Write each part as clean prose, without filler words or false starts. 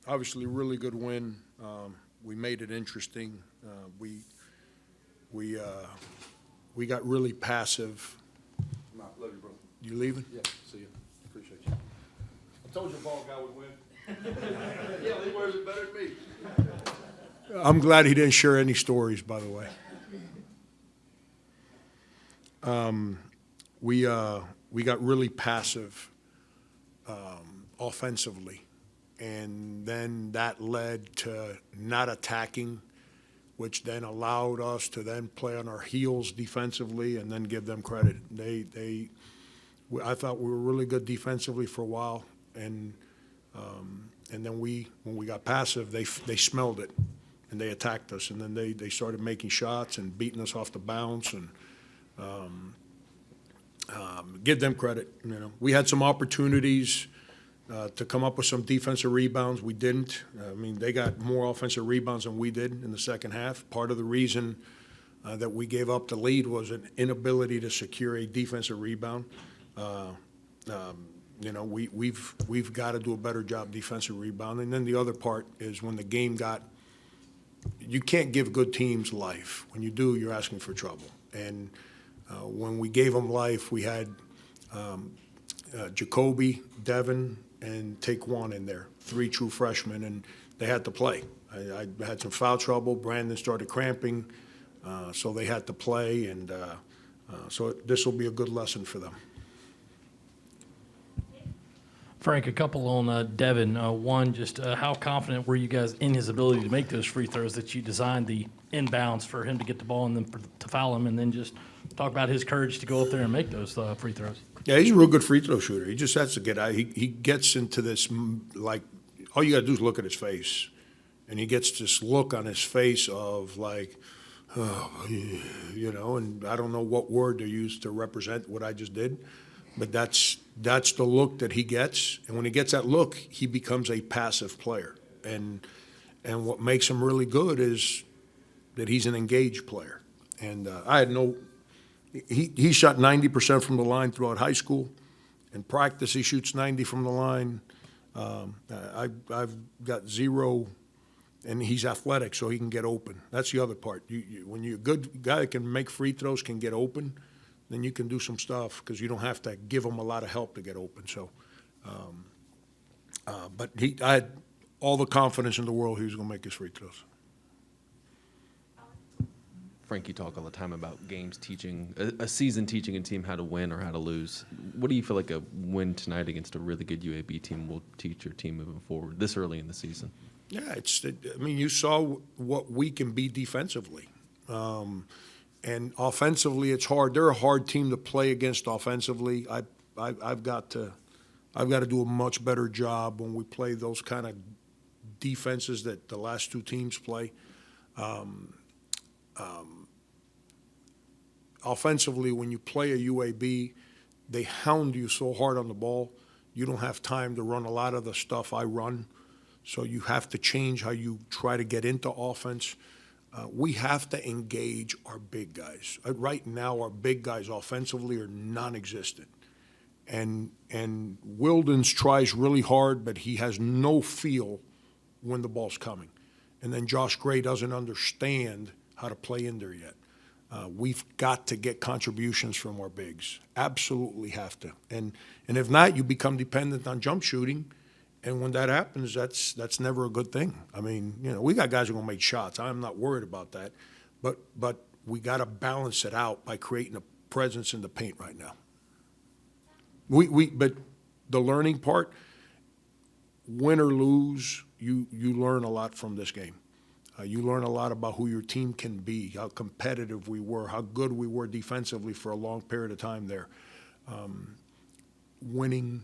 Obviously, really good win. We made it interesting. We we got really passive. Love you, bro. You leaving? Yeah, see you. Appreciate you. I told you a ball guy would win. Yeah, he wears it better than me. I'm glad he didn't share any stories, by the way. We got really passive offensively, and then that led to not attacking, which then allowed us to then play on our heels defensively and then give them credit. I thought we were really good defensively for a while, and then when we got passive, they smelled it, and they attacked us, and then they started making shots and beating us off the bounce, and give them credit. We had some opportunities to come up with some defensive rebounds. We didn't. I mean, they got more offensive rebounds than we did in the second half. Part of the reason that we gave up the lead was an inability to secure a defensive rebound. We've got to do a better job defensive rebounding. And then the other part is when the game got – you can't give good teams life. When you do, you're asking for trouble. And when we gave them life, we had Jacoby, Devin, and Taekwon in there, 3 true freshmen, and they had to play. I had some foul trouble. Brandon started cramping, so they had to play, and so this will be a good lesson for them. Frank, a couple on Devin. One, just how confident were you guys in his ability to make those free throws that you designed the inbounds for him to get the ball and then to foul him, and then just talk about his courage to go up there and make those free throws? Yeah, he's a real good free throw shooter. He just has to get out. He gets into this, like, all you got to do is look at his face. And he gets this look on his face of like, oh, and I don't know what word to use to represent what I just did. But that's the look that he gets. And when he gets that look, he becomes a passive player. And what makes him really good is that he's an engaged player. And I had no – he shot 90% from the line throughout high school. In practice, he shoots 90 from the line. I've got 0, and he's athletic, so he can get open. That's the other part. When you're a good guy that can make free throws, can get open, then you can do some stuff because you don't have to give him a lot of help to get open. So, but I had all the confidence in the world he was going to make his free throws. Frank, you talk all the time about games teaching, a season teaching a team how to win or how to lose. What do you feel like a win tonight against a really good UAB team will teach your team moving forward this early in the season? Yeah, you saw what we can be defensively. And offensively, it's hard. They're a hard team to play against offensively. I've got to do a much better job when we play those kind of defenses that the last 2 teams play. Offensively, when you play a UAB, they hound you so hard on the ball, you don't have time to run a lot of the stuff I run. So you have to change how you try to get into offense. We have to engage our big guys. Right now, our big guys offensively are non-existent. And Wildens tries really hard, but he has no feel when the ball's coming. And then Josh Gray doesn't understand how to play in there yet. We've got to get contributions from our bigs. Absolutely have to. And if not, you become dependent on jump shooting. And when that happens, that's never a good thing. I mean, we got guys who are going to make shots. I'm not worried about that. But we got to balance it out by creating a presence in the paint right now. But the learning part, win or lose, you learn a lot from this game. You learn a lot about who your team can be, how competitive we were, how good we were defensively for a long period of time there. Winning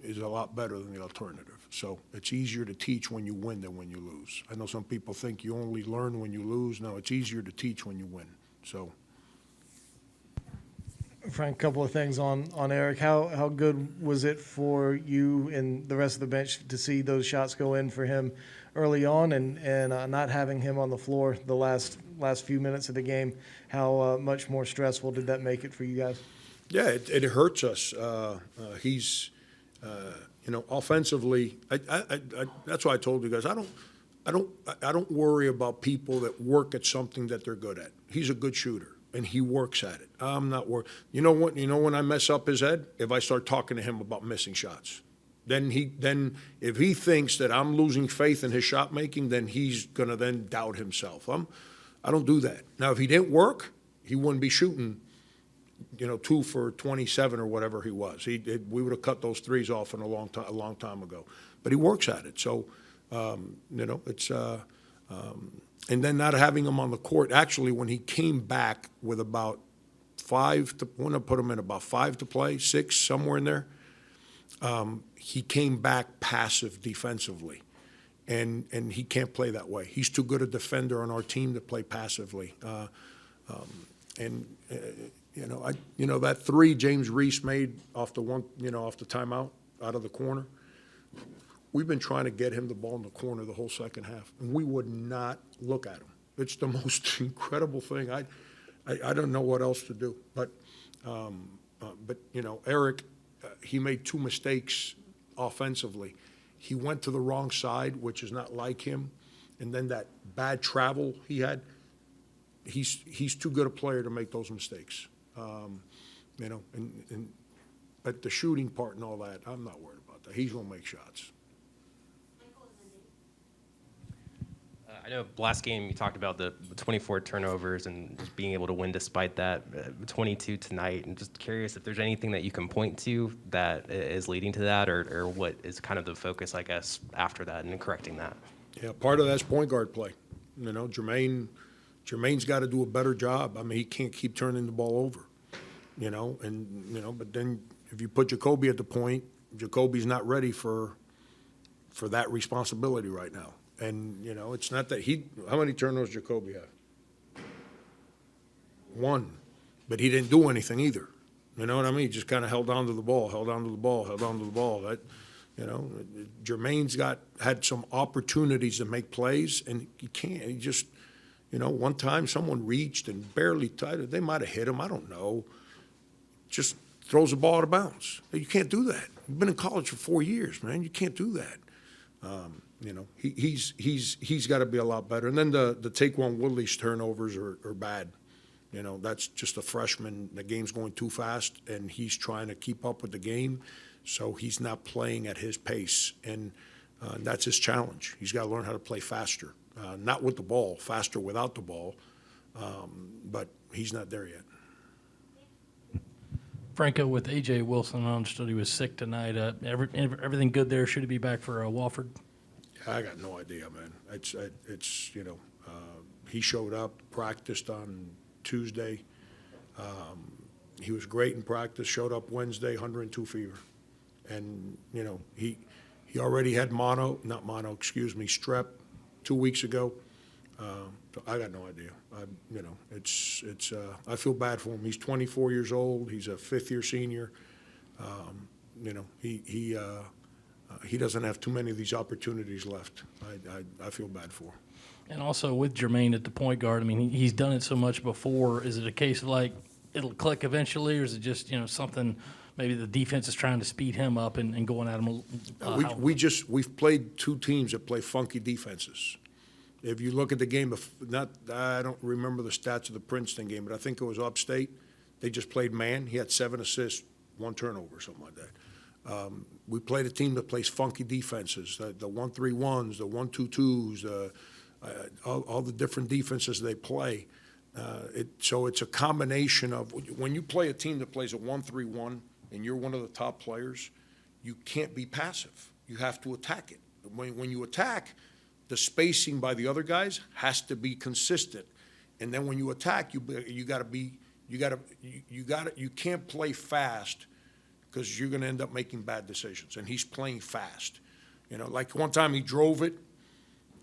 is a lot better than the alternative. So it's easier to teach when you win than when you lose. I know some people think you only learn when you lose. No, it's easier to teach when you win. So. Frank, a couple of things on Eric. How good was it for you and the rest of the bench to see those shots go in for him early on, and not having him on the floor the last few minutes of the game? How much more stressful did that make it for you guys? Yeah, it hurts us. offensively, that's why I told you guys, I don't worry about people that work at something that they're good at. He's a good shooter, and he works at it. I'm not worried. You know what? You know when I mess up his head? If I start talking to him about missing shots. Then if he thinks that I'm losing faith in his shot making, then he's gonna then doubt himself. I don't do that. Now, if he didn't work, he wouldn't be shooting, 2 for 27 or whatever he was. We would have cut those threes off in a long time ago. But he works at it. So, it's and then not having him on the court. Actually, when he came back with about when I put him in about 5 to play, 6 somewhere in there. He came back passive defensively, and he can't play that way. He's too good a defender on our team to play passively. That 3 James Reese made off the timeout out of the corner. We've been trying to get him the ball in the corner the whole second half, and we would not look at him. It's the most incredible thing. I don't know what else to do, but Eric. He made 2 mistakes offensively. He went to the wrong side, which is not like him, and then that bad travel he had. He's too good a player to make those mistakes. But the shooting part and all that, I'm not worried about that. He's going to make shots. I know last game you talked about the 24 turnovers and just being able to win despite that, 22 tonight. And just curious if there's anything that you can point to that is leading to that, or what is kind of the focus, I guess, after that and correcting that. Yeah, part of that's point guard play. Jermaine's got to do a better job. I mean, he can't keep turning the ball over, but then if you put Jacoby at the point, Jacoby's not ready for that responsibility right now. And, it's not that how many turnovers Jacoby have? 1. But he didn't do anything either. You know what I mean? He just kind of held on to the ball. That, Jermaine's had some opportunities to make plays, and he can't. He just, one time someone reached and barely tied it. They might have hit him. I don't know. Just throws the ball out of bounds. You can't do that. You've been in college for 4 years, man. You can't do that. He's got to be a lot better. And then the Taquan Woodley's turnovers are bad. That's just a freshman. The game's going too fast, and he's trying to keep up with the game, so he's not playing at his pace. And that's his challenge. He's got to learn how to play faster, not with the ball, faster without the ball. But he's not there yet. Franco, with A.J. Wilson, I understood he was sick tonight. Everything good there? Should he be back for Wofford? I got no idea, man. He showed up, practiced on Tuesday. He was great in practice, showed up Wednesday, 102 fever. And, he already had strep 2 weeks ago. So I got no idea. I feel bad for him. He's 24 years old. He's a 5th-year senior. He doesn't have too many of these opportunities left. I feel bad for him. And also with Jermaine at the point guard, I mean, he's done it so much before. Is it a case of like it'll click eventually, or is it just something maybe the defense is trying to speed him up and going at him? We've played 2 teams that play funky defenses. If you look at the game, I don't remember the stats of the Princeton game, but I think it was upstate. They just played man. He had 7 assists, 1 turnover, something like that. We played a team that plays funky defenses, the 1-3-1s, the 1-2-2s, all the different defenses they play. So it's a combination of when you play a team that plays a 1-3-1 and you're one of the top players, you can't be passive. You have to attack it. When you attack, the spacing by the other guys has to be consistent, and then when you attack, you can't play fast because you're going to end up making bad decisions. And he's playing fast, like one time he drove it,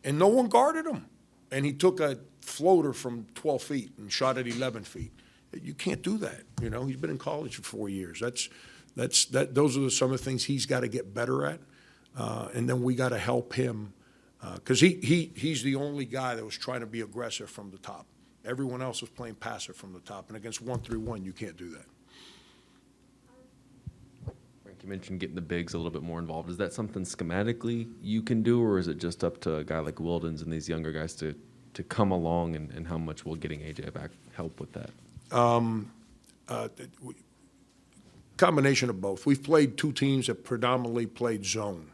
and no one guarded him, and he took a floater from 12 feet and shot at 11 feet. You can't do that. He's been in college for 4 years. Those are some of the things he's got to get better at, and then we got to help him. Because he's the only guy that was trying to be aggressive from the top. Everyone else was playing passive from the top, and against 1-3-1, you can't do that. You mentioned getting the bigs a little bit more involved. Is that something schematically you can do, or is it just up to a guy like Wildens and these younger guys to come along, and how much will getting AJ back help with that? Combination of both. We've played two teams that predominantly played zone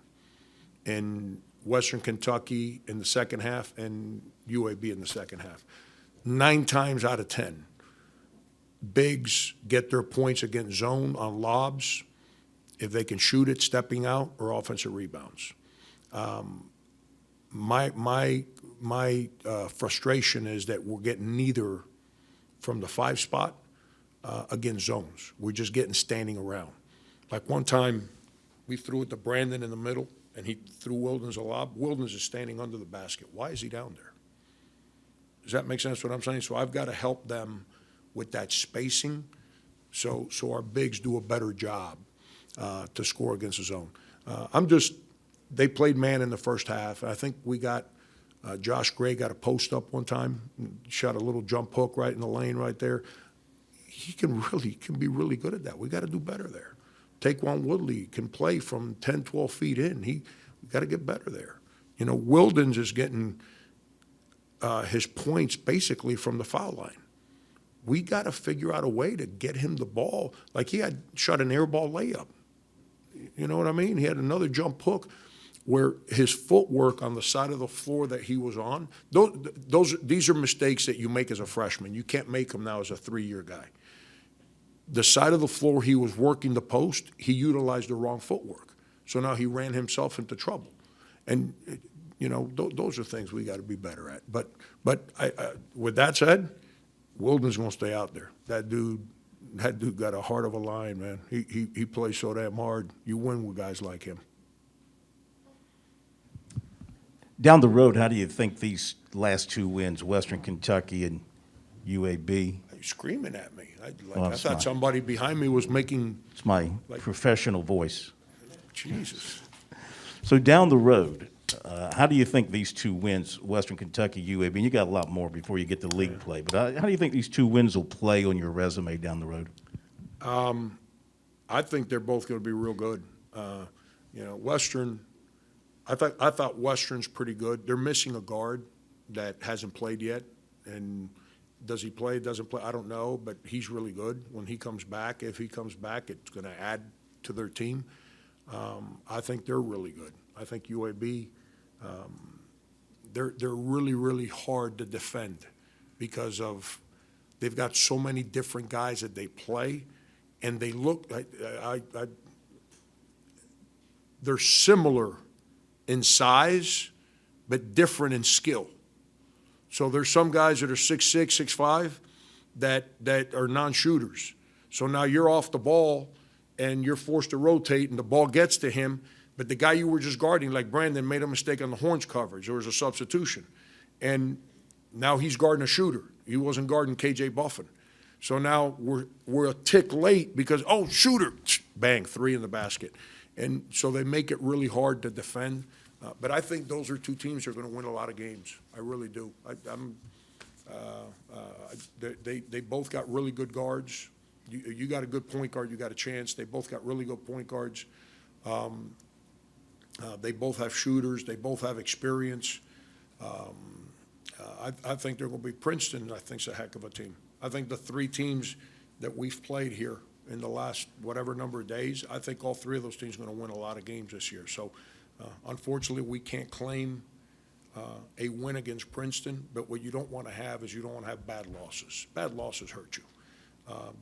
in Western Kentucky in the second half and UAB in the second half. 9 times out of 10, bigs get their points against zone on lobs if they can shoot it, stepping out, or offensive rebounds. My frustration is that we're getting neither from the 5 spot against zones. We're just getting standing around. Like one time, we threw it to Brandon in the middle, and he threw Wildens a lob. Wildens is standing under the basket. Why is he down there? Does that make sense what I'm saying? So I've got to help them with that spacing so our bigs do a better job to score against the zone. They played man in the first half. I think we got Josh Gray got a post up one time, shot a little jump hook right in the lane right there. He can be really good at that. We got to do better there. Taquan Woodley can play from 10, 12 feet in. We got to get better there. You know, Wildens is getting his points basically from the foul line. We got to figure out a way to get him the ball. Like he had shot an air ball layup. You know what I mean? He had another jump hook where his footwork on the side of the floor that he was on, these are mistakes that you make as a freshman. You can't make them now as a 3-year guy. The side of the floor he was working the post, he utilized the wrong footwork. So now he ran himself into trouble. And, you know, those are things we got to be better at. But with that said, Wilden's going to stay out there. That dude got a heart of a lion, man. He plays so damn hard. You win with guys like him. Down the road, how do you think these last 2 wins, Western Kentucky and UAB? He's screaming at me. I it's thought not. somebody behind me was making, It's my Like- professional voice. Jesus. So down the road, how do you think these 2 wins, Western Kentucky, UAB, and you got a lot more before you get to league play, but how do you think these 2 wins will play on your resume down the road? I think they're both going to be real good. You know, Western, I thought Western's pretty good. They're missing a guard that hasn't played yet, and does he play, doesn't play, I don't know, but he's really good. When he comes back, if he comes back, it's going to add to their team. I think they're really good. I think UAB, they're really, really hard to defend because of they've got so many different guys that they play, and they look they're similar in size, but different in skill. So there's some guys that are 6'6", 6'5", that are non-shooters. So now you're off the ball, and you're forced to rotate, and the ball gets to him, but the guy you were just guarding, like Brandon, made a mistake on the horns coverage. There was a substitution. And now he's guarding a shooter. He wasn't guarding K.J. Buffin. So now we're a tick late because, oh, shooter, bang, 3 in the basket. And so they make it really hard to defend. But I think those are 2 teams that are going to win a lot of games. I really do. They both got really good guards. You got a good point guard, you got a chance. They both got really good point guards. They both have shooters. They both have experience. I think they're going to be Princeton. I think is a heck of a team. I think the 3 teams that we've played here in the last whatever number of days, I think all 3 of those teams are going to win a lot of games this year. So, unfortunately, we can't claim a win against Princeton. But what you don't want to have is you don't want to have bad losses. Bad losses hurt you.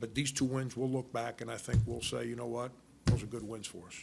But these 2 wins, we'll look back and I think we'll say, you know what, those are good wins for us.